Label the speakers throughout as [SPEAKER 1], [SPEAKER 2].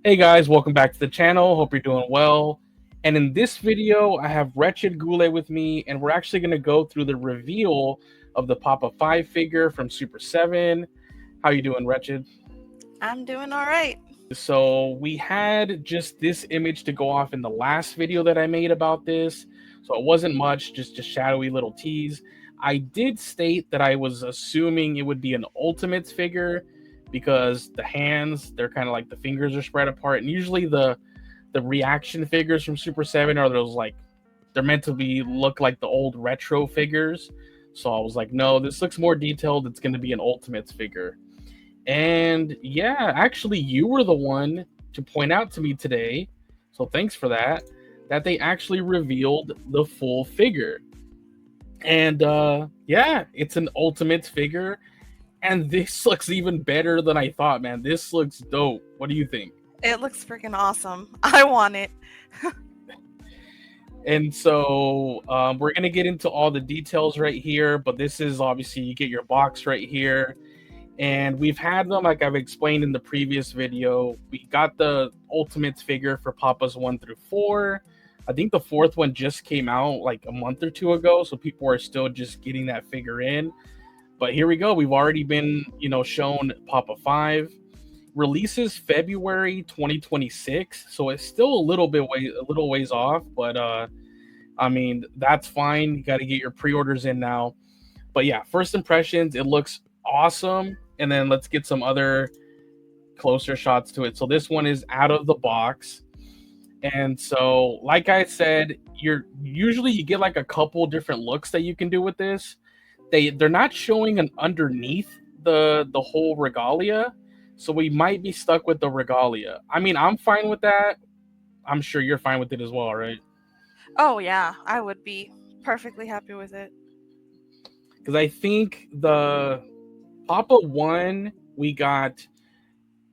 [SPEAKER 1] Hey guys, welcome back to the channel. Hope you're doing well. And in this video, I have Wretched Goulet with me, and we're actually going to go through the reveal of the Papa 5 figure from Super 7. How you doing, Wretched?
[SPEAKER 2] I'm doing all right.
[SPEAKER 1] So we had just this image to go off in the last video that I made about this. So it wasn't much, just a shadowy little tease. I did state that I was assuming it would be an Ultimates figure because the hands, they're kind of like the fingers are spread apart. And usually the reaction figures from Super 7 are those like, they're meant to be look like the old retro figures. So I was like, no, this looks more detailed. It's going to be an Ultimates figure. And yeah, actually, you were the one to point out to me today, so thanks for that, that they actually revealed the full figure. And yeah, it's an Ultimates figure, and this looks even better than I thought, man. This looks dope. What do you think?
[SPEAKER 2] It looks freaking awesome. I want it.
[SPEAKER 1] And so we're going to get into all the details right here, but this is obviously, you get your box right here. And we've had them, like I've explained in the previous video. We got the Ultimates figure for Papas 1 through 4. I think the fourth one just came out like a month or two ago, so people are still just getting that figure in. But here we go. We've already been, shown Papa 5. Releases February 2026, so it's still a little ways off, but I mean, that's fine. You got to get your pre-orders in now. But yeah, first impressions, it looks awesome. And then let's get some other closer shots to it. So this one is out of the box. And so, like I said, you get like a couple different looks that you can do with this. They're not showing an underneath the whole regalia, so we might be stuck with the regalia. I mean, I'm fine with that. I'm sure you're fine with it as well, right?
[SPEAKER 2] Oh yeah, I would be perfectly happy with it.
[SPEAKER 1] Because I think the Papa 1, we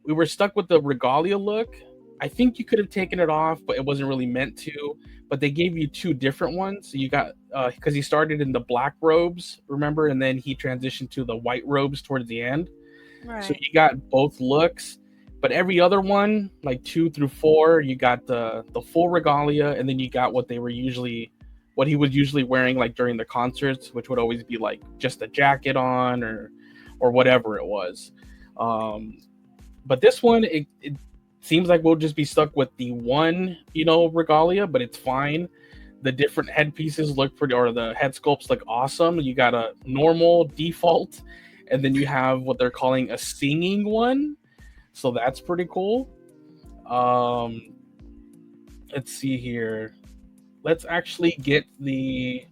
[SPEAKER 1] were stuck with the regalia look. I think you could have taken it off, but it wasn't really meant to. But they gave you two different ones. So you got, because he started in the black robes, remember? And then he transitioned to the white robes towards the end.
[SPEAKER 2] Right.
[SPEAKER 1] So you got both looks. But every other one, like 2 through 4, you got the full regalia. And then you got what he was usually wearing like during the concerts, which would always be like just a jacket on or whatever it was. But this one, it seems like we'll just be stuck with the one, regalia, but it's fine. The different headpieces look pretty, or the head sculpts look awesome. You got a normal default, and then you have what they're calling a singing one. So that's pretty cool. Let's see here. Let's actually get the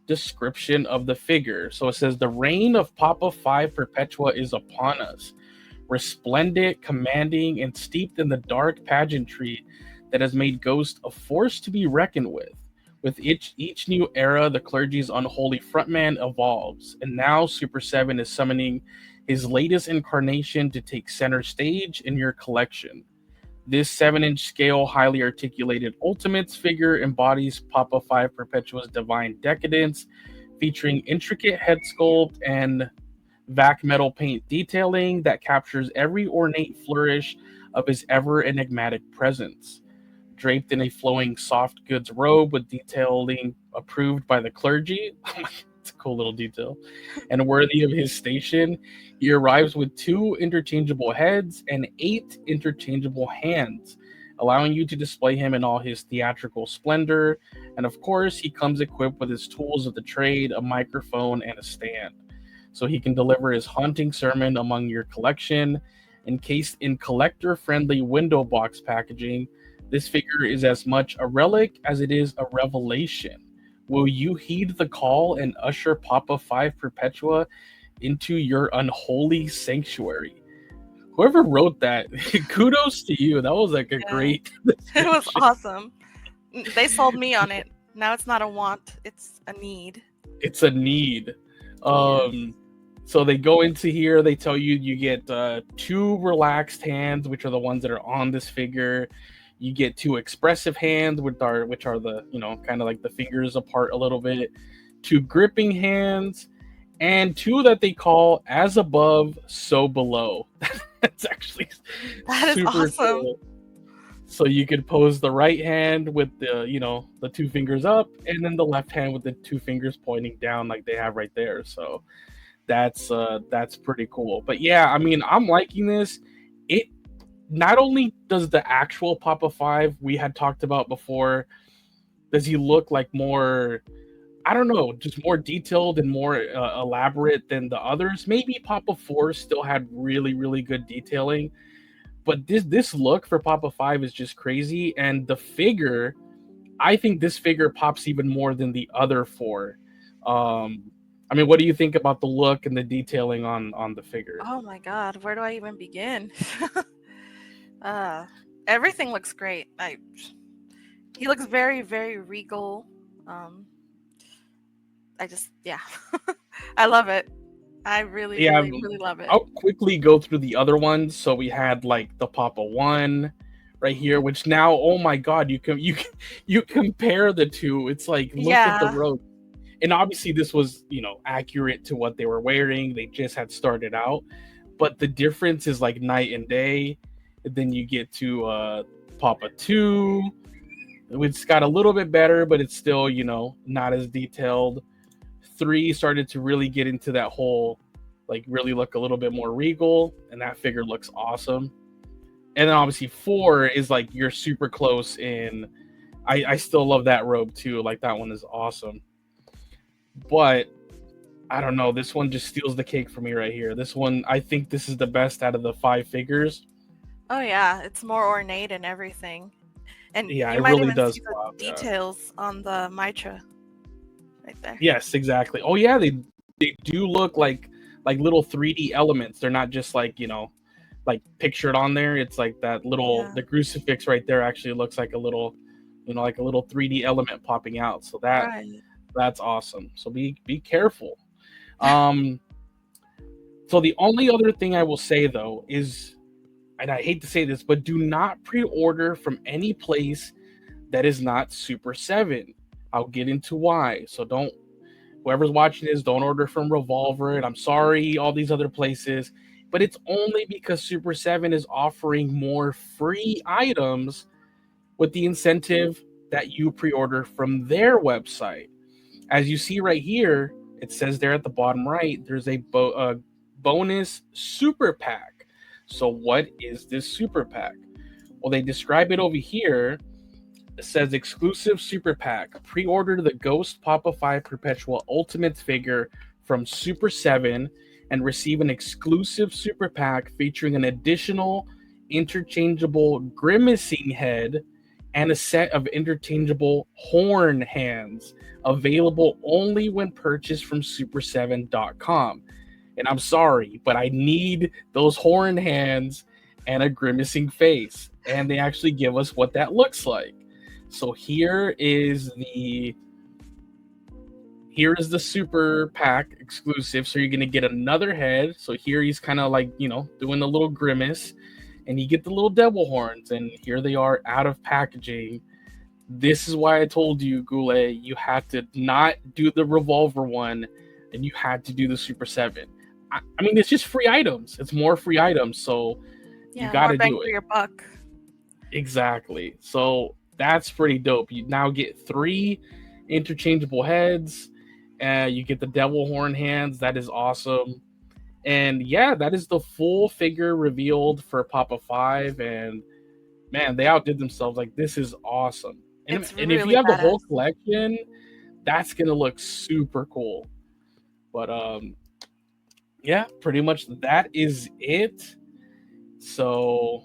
[SPEAKER 1] description of the figure. So it says, the reign of Papa 5 Perpetua is upon us. Resplendent, commanding, and steeped in the dark pageantry that has made Ghost a force to be reckoned with. With each new era, the clergy's unholy frontman evolves, and now Super 7 is summoning his latest incarnation to take center stage in your collection. This 7-inch scale, highly articulated Ultimates figure embodies Papa 5 Perpetua's divine decadence, featuring intricate head sculpt and vac metal paint detailing that captures every ornate flourish of his ever enigmatic presence. Draped in a flowing soft goods robe with detailing approved by the clergy, it's a cool little detail, and worthy of his station, he arrives with 2 interchangeable heads and 8 interchangeable hands, allowing you to display him in all his theatrical splendor. And of course, he comes equipped with his tools of the trade, a microphone, and a stand, so he can deliver his haunting sermon among your collection. Encased in collector-friendly window box packaging, this figure is as much a relic as it is a revelation. Will you heed the call and usher Papa 5 Perpetua into your unholy sanctuary? Whoever wrote that, kudos to you. That was like a great
[SPEAKER 2] It was awesome. They sold me on it. Now it's not a want, it's a need.
[SPEAKER 1] It's a need. So they go into here, they tell you get 2 relaxed hands, which are the ones that are on this figure. You get 2 expressive hands, which are the, kind of like the fingers apart a little bit. 2 gripping hands, and 2 that they call as above, so below. That's actually
[SPEAKER 2] that is
[SPEAKER 1] super
[SPEAKER 2] awesome.
[SPEAKER 1] cool. So you could pose the right hand with the, the two fingers up, and then the left hand with the two fingers pointing down like they have right there. So that's pretty cool. But yeah, I mean, I'm liking this. It not only does the actual Papa 5 we had talked about before, does he look like more, I don't know, just more detailed and more elaborate than the others. Maybe Papa 4 still had really, really good detailing, but this look for Papa 5 is just crazy. And the figure, I think this figure pops even more than the other four. I mean, what do you think about the look and the detailing on the figure?
[SPEAKER 2] Oh my god, where do I even begin? uh, Everything looks great. He looks very, very regal. Um, yeah, I love it. I really,
[SPEAKER 1] Yeah,
[SPEAKER 2] really, really love it.
[SPEAKER 1] I'll quickly go through the other ones. So we had like the Papa 1 right here, which now, oh my god, you compare the two. It's like, look at the
[SPEAKER 2] Yeah,
[SPEAKER 1] robe. And obviously this was, accurate to what they were wearing. They just had started out, but the difference is like night and day. And then you get to Papa 2, which got a little bit better, but it's still, not as detailed. 3 started to really get into that whole, like, really look a little bit more regal, and that figure looks awesome. And then obviously 4 is like you're super close in. I still love that robe too. Like, that one is awesome. But I don't know. This one just steals the cake for me right here. This one, I think this is the best out of the 5 figures.
[SPEAKER 2] oh yeah, it's more ornate and everything. And
[SPEAKER 1] Yeah,
[SPEAKER 2] you
[SPEAKER 1] it
[SPEAKER 2] might
[SPEAKER 1] really
[SPEAKER 2] even
[SPEAKER 1] does
[SPEAKER 2] see the
[SPEAKER 1] pop. Yeah.
[SPEAKER 2] details on the mitra right there.
[SPEAKER 1] Yes, exactly. Oh yeah, they do look like little 3D elements. They're not just like, like pictured on there. It's like that little,
[SPEAKER 2] Yeah,
[SPEAKER 1] the crucifix right there actually looks like a little, like a little 3D element popping out. So
[SPEAKER 2] right.
[SPEAKER 1] that's awesome. So be careful. Um so the only other thing I will say though is, and I hate to say this, but do not pre-order from any place that is not Super 7. I'll get into why. So don't, whoever's watching this, don't order from Revolver. And I'm sorry, all these other places, but it's only because Super 7 is offering more free items with the incentive that you pre-order from their website. As you see right here, it says there at the bottom right, there's a bonus super pack. So what is this super pack? Well, they describe it over here. It says exclusive super pack. Pre-order the Ghost Papa 5 Perpetua Ultimate figure from Super 7 and receive an exclusive super pack featuring an additional interchangeable grimacing head and a set of interchangeable horn hands available only when purchased from super7.com. And I'm sorry, but I need those horn hands and a grimacing face. And they actually give us what that looks like. So here is the super pack exclusive. So you're gonna get another head. So here he's kind of like, doing a little grimace, and you get the little devil horns, and here they are out of packaging. This is why I told you, Goulet, you had to not do the Revolver one, and you had to do the Super 7. I mean, it's just free items. It's more free items, so you
[SPEAKER 2] Yeah,
[SPEAKER 1] got
[SPEAKER 2] more
[SPEAKER 1] to
[SPEAKER 2] bang
[SPEAKER 1] do
[SPEAKER 2] for
[SPEAKER 1] it.
[SPEAKER 2] your buck.
[SPEAKER 1] Exactly. So that's pretty dope. You now get 3 interchangeable heads. You get the devil horn hands. That is awesome. And yeah, that is the full figure revealed for Papa 5. And man, they outdid themselves. Like, this is awesome.
[SPEAKER 2] It's
[SPEAKER 1] And if you
[SPEAKER 2] really
[SPEAKER 1] have the whole
[SPEAKER 2] badass.
[SPEAKER 1] collection, that's gonna look super cool. But yeah, pretty much that is it. So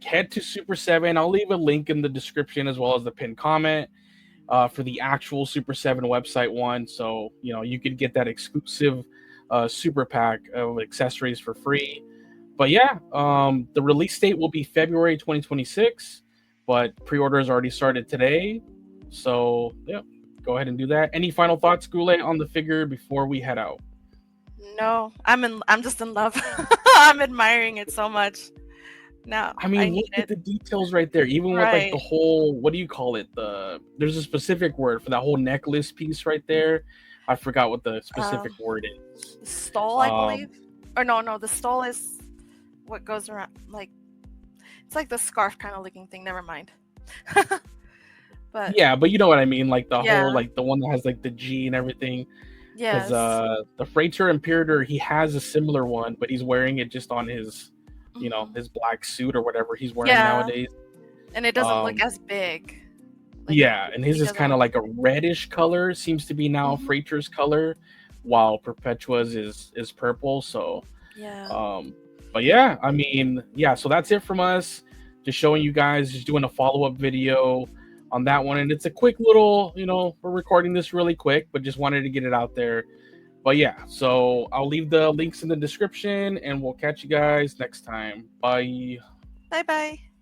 [SPEAKER 1] head to Super 7. I'll leave a link in the description as well as the pinned comment for the actual Super 7 website one. So, you could get that exclusive super pack of accessories for free. But yeah, the release date will be February 2026, but pre-orders already started today. So yeah, go ahead and do that. Any final thoughts, Goulet, on the figure before we head out?
[SPEAKER 2] No, I'm just in love. I'm admiring it so much. Now
[SPEAKER 1] I
[SPEAKER 2] I
[SPEAKER 1] mean, look
[SPEAKER 2] need
[SPEAKER 1] at
[SPEAKER 2] it.
[SPEAKER 1] the details right there. Even with like the
[SPEAKER 2] Right.
[SPEAKER 1] whole, what do you call it? There's a specific word for that whole necklace piece right there. I forgot what the specific
[SPEAKER 2] Um,
[SPEAKER 1] word is.
[SPEAKER 2] the stole, I
[SPEAKER 1] Um,
[SPEAKER 2] believe. Or no, the stole is what goes around like It's like the scarf kind of looking thing. Never mind. But
[SPEAKER 1] Yeah, but you know what I mean, like the whole,
[SPEAKER 2] yeah,
[SPEAKER 1] like the one that has like the G and everything. Because
[SPEAKER 2] yes.
[SPEAKER 1] the Freighter Imperator, he has a similar one, but he's wearing it just on his,
[SPEAKER 2] Hmm.
[SPEAKER 1] his black suit or whatever he's wearing
[SPEAKER 2] Yeah,
[SPEAKER 1] nowadays.
[SPEAKER 2] and it doesn't look as big. Like
[SPEAKER 1] Yeah, and his
[SPEAKER 2] he
[SPEAKER 1] is
[SPEAKER 2] doesn't
[SPEAKER 1] kind of
[SPEAKER 2] look.
[SPEAKER 1] like a reddish color, seems to be now
[SPEAKER 2] Hmm.
[SPEAKER 1] Freighter's color, while Perpetua's is purple. So,
[SPEAKER 2] Yeah.
[SPEAKER 1] um, but yeah, I mean, yeah. So that's it from us. Just showing you guys, just doing a follow up video on that one, and it's a quick little, we're recording this really quick, but just wanted to get it out there. But yeah, so I'll leave the links in the description, and we'll catch you guys next time. Bye.
[SPEAKER 2] Bye bye.